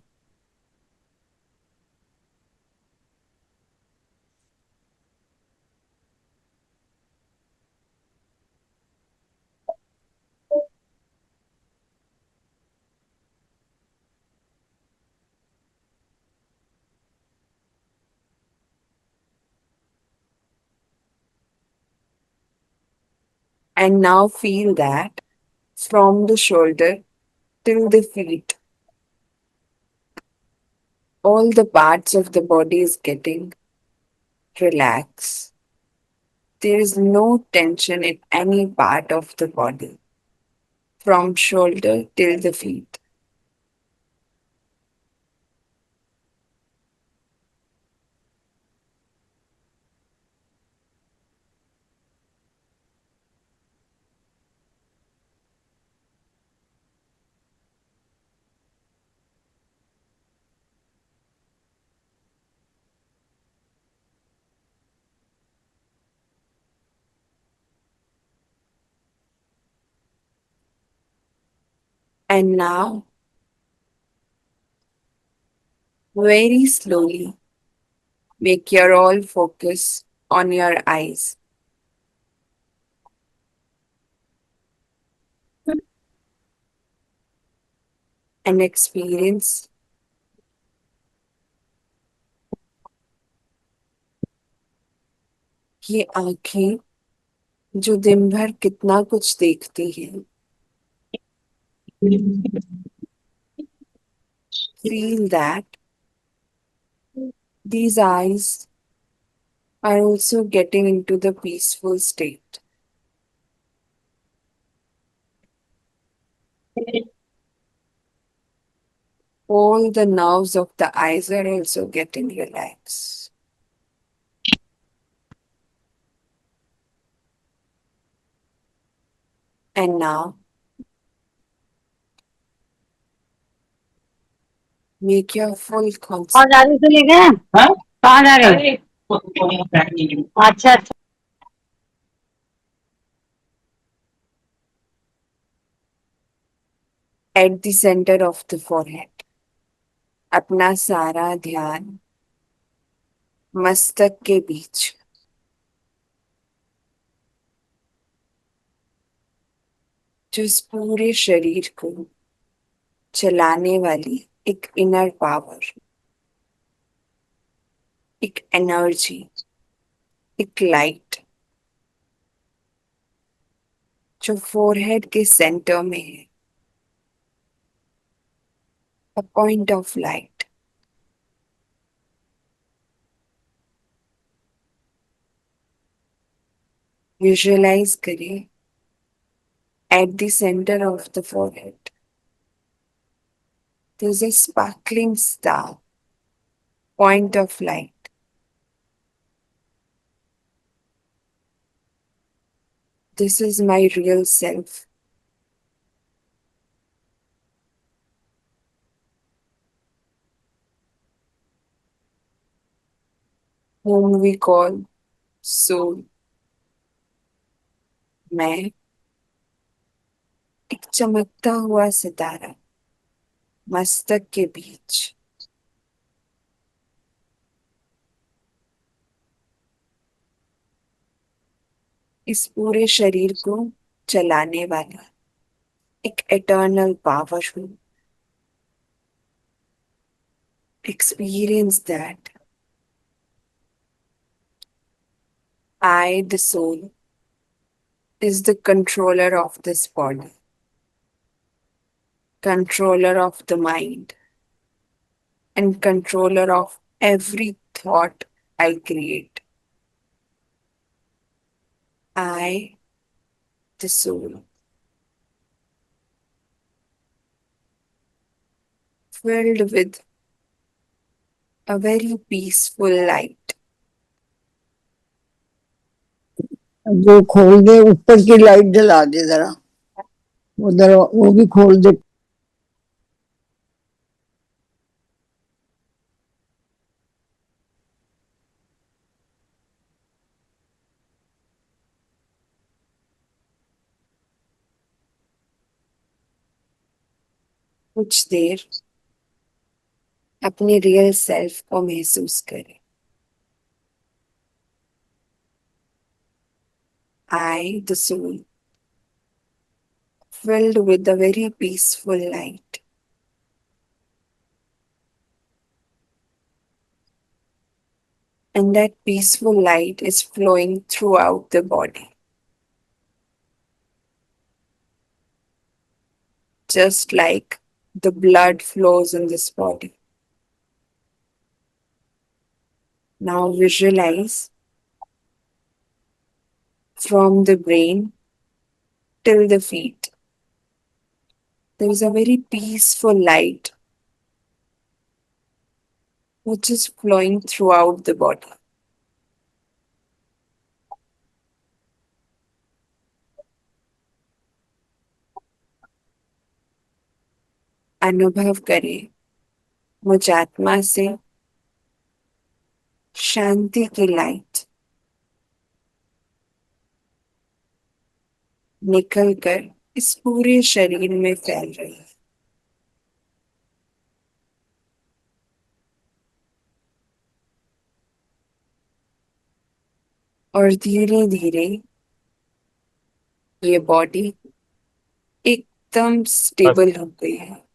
And now feel that from the shoulder till the feet, all the parts of the body is getting relaxed. There is no tension in any part of the body, from shoulder till the feet. And now, very slowly, make your all focus on your eyes. And experience ये आंखें जो दिन भर कितना कुछ देखती हैं. Feel that these eyes are also getting into the peaceful state. All the nerves of the eyes are also getting relaxed. And now, make your full concentration at the center of the forehead. अपना सारा ध्यान मस्तक के बीच, जो इस पूरे शरीर को चलाने वाली एक इनर पावर, एक एनर्जी, एक लाइट जो फोरहेड के सेंटर में है. A point of light. Visualize करें at the center of the forehead. There's a sparkling star, point of light, This is my real self. Whom we call soul. मैं एक चमकता हुआ सितारा मस्तक के बीच। इस पूरे शरीर को चलाने वाला एक एटर्नल पावर हूँ। Experience that. I, the soul, is the controller of this body, controller of the mind, and controller of every thought I create. I, the soul, filled with a very peaceful light. वो खोल दे, ऊपर की light जला दे जरा, उधर वो भी खोल दे। कुछ देर अपने रियल सेल्फ को महसूस करें। I, the soul, filled with a very peaceful light. And that peaceful light is flowing throughout the body. Just like the blood flows in this body. Now visualize from the brain till the feet. There is a very peaceful light which is flowing throughout the body. अनुभव करें मुझ आत्मा से शांति की light निकलकर इस पूरे शरीर में फैल रही है। और धीरे धीरे ये बॉडी एकदम स्टेबल हो गई है।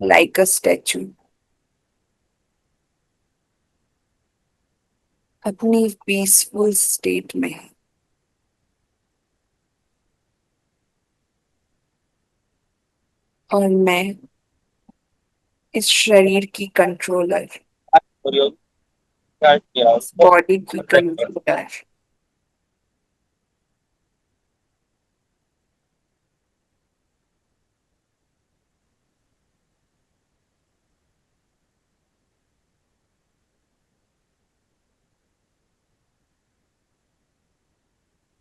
Like a statue. अपनी पीसफुल स्टेट में है। और मैं इस शरीर की कंट्रोलर, बॉडी की कंट्रोलर।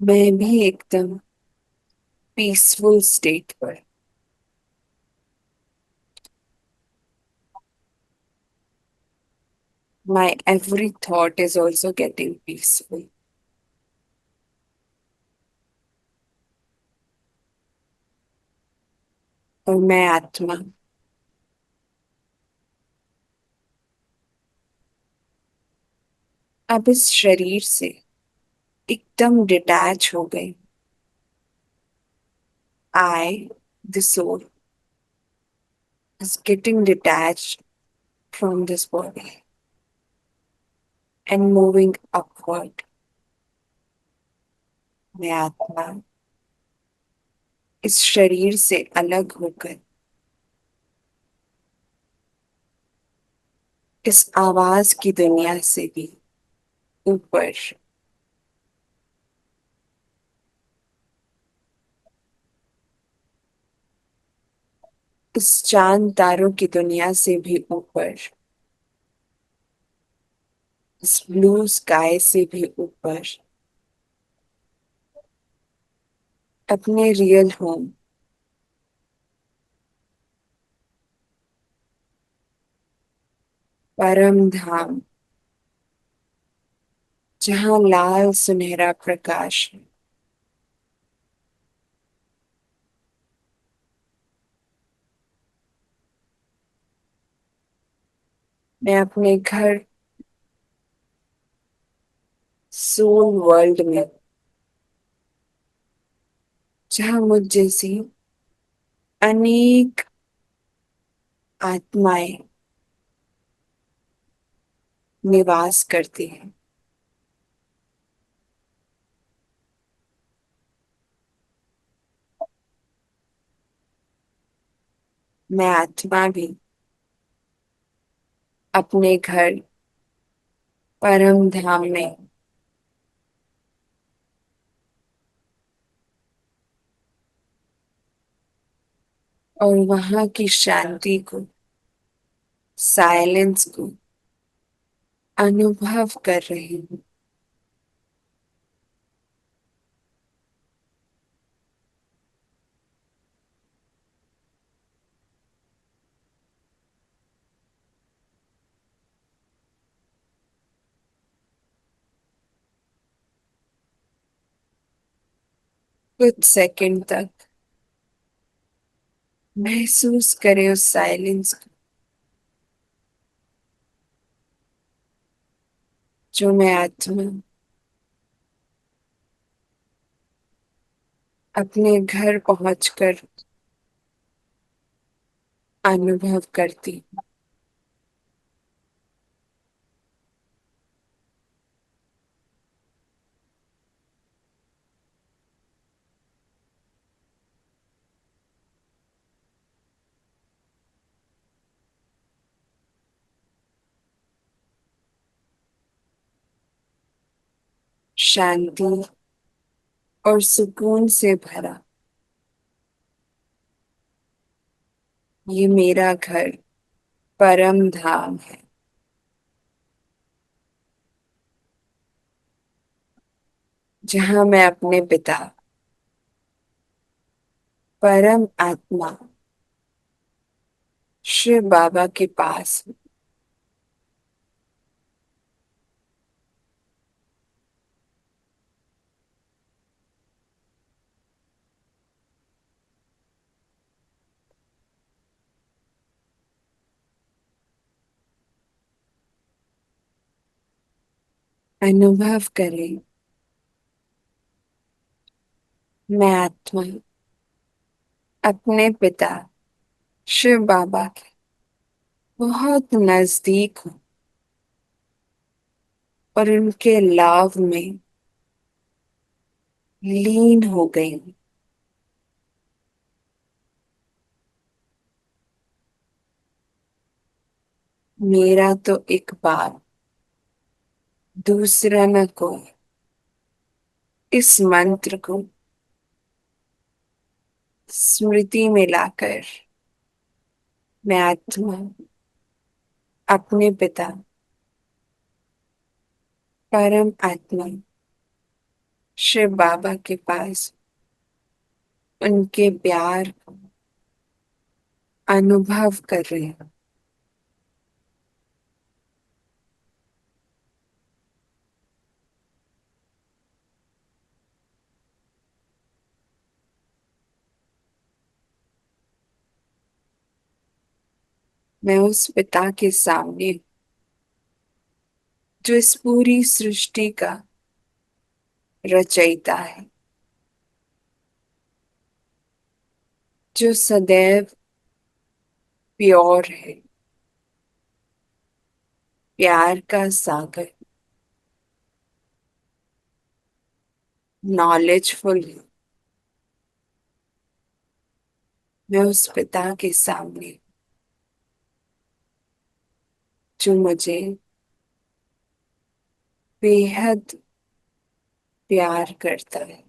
मैं भी एकदम पीसफुल स्टेट पर। My every thought is also getting peaceful. और मैं आत्मा अब इस शरीर से एकदम डिटैच हो गई। I, the soul, is getting detached from this body and moving upward. मैं आत्मा इस शरीर से अलग होकर इस आवाज की दुनिया से भी ऊपर, इस चांद तारों की दुनिया से भी ऊपर इस ब्लू स्काई से भी ऊपर अपने रियल होम, परम धाम, जहां लाल सुनहरा प्रकाश है, मैं अपने घर सोल वर्ल्ड में, जहां मुझ जैसी अनेक आत्माएं निवास करती हैं, मैं आत्मा भी अपने घर परम धाम में और वहां की शांति को, साइलेंस को अनुभव कर रही हूँ। कुछ सेकंड तक महसूस करें उस साइलेंस को, जो मैं आत्मा अपने घर पहुंचकर अनुभव करती हूँ। शांति और सुकून से भरा ये मेरा घर परम धाम है, जहां मैं अपने पिता परम आत्मा शिव बाबा के पास हूँ। अनुभव करें, मैं आत्मा अपने पिता शिव बाबा के बहुत नजदीक हूँ और उनके लाभ में लीन हो गई हूँ। मेरा तो एक बाप दूसरा न कोई, इस मंत्र को स्मृति में लाकर मैं आत्मा अपने पिता परम आत्मा शिव बाबा के पास उनके प्यार को अनुभव कर रही हूँ। मैं उस पिता के सामने हूँ, जो इस पूरी सृष्टि का रचयिता है, जो सदैव प्योर है, प्यार का सागर, नॉलेजफुल है। मैं उस पिता के सामने हूँ, जो मुझे बेहद प्यार करता है।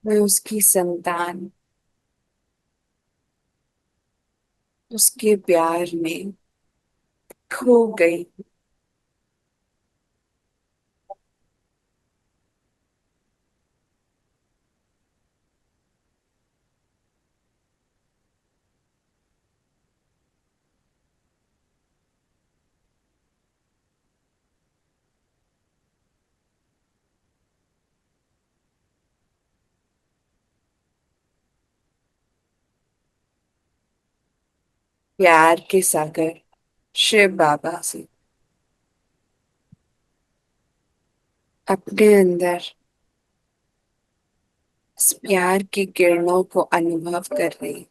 मैं उसकी संतान, उसके प्यार में खो गई। प्यार के सागर शिव बाबा से अपने अंदर इस प्यार की किरणों को अनुभव कर रही,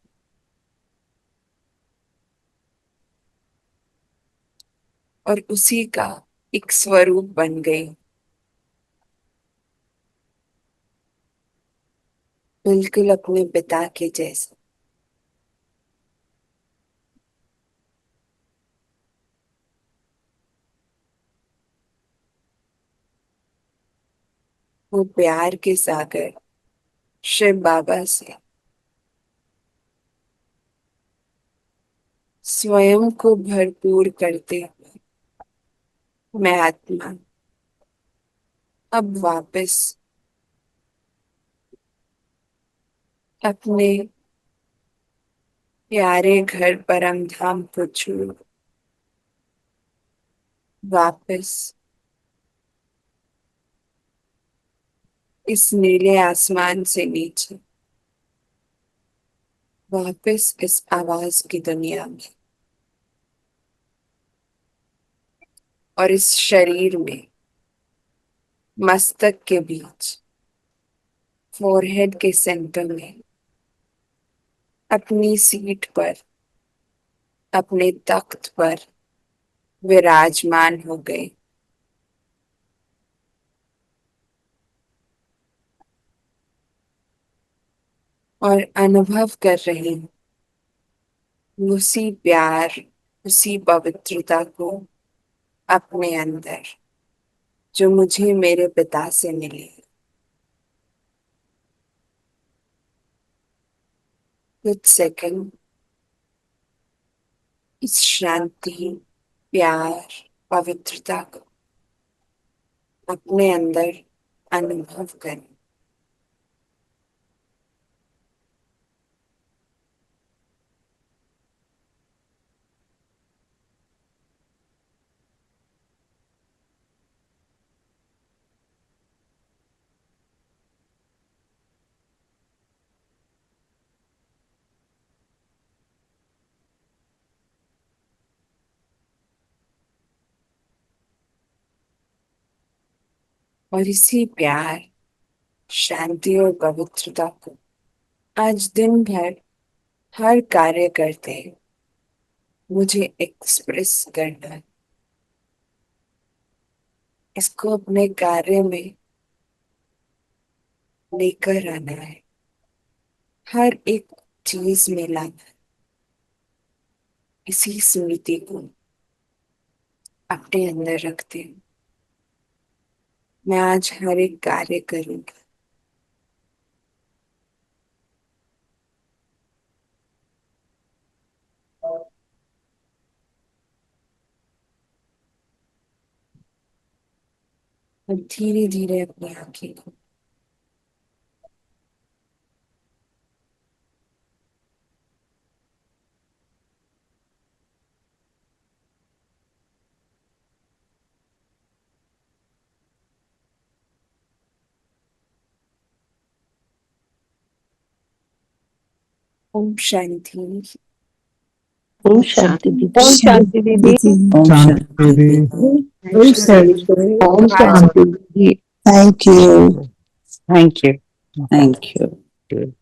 और उसी का एक स्वरूप बन गई, बिल्कुल अपने पिता के जैसे। वो प्यार के सागर शिव बाबा से स्वयं को भरपूर करते हुए मैं आत्मा अब वापस अपने प्यारे घर परम धाम को छोड़ वापस इस नीले आसमान से नीचे वापस इस आवाज की दुनिया में और इस शरीर में मस्तक के बीच फोरहेड के सेंटर में अपनी सीट पर अपने तख्त पर विराजमान हो गए। और अनुभव कर रही हूँ उसी प्यार, उसी पवित्रता को अपने अंदर जो मुझे मेरे पिता से मिली। कुछ सेकंड इस शांति, प्यार, पवित्रता को अपने अंदर अनुभव करें। और इसी प्यार, शांति और पवित्रता को आज दिन भर हर कार्य करते मुझे एक्सप्रेस करना है। इसको अपने कार्य में लेकर आना है, हर एक चीज में लाना है। इसी स्मृति को अपने अंदर रखते हूँ। मैं आज हर एक कार्य करूंगा। और धीरे धीरे अपनी आंखें को ओम शांति। ओम शांति दीदी। ओम शांति दीदी। ओम शांति। ओम शांति। ओम शांति दीदी। Thank you. Thank you. Thank you.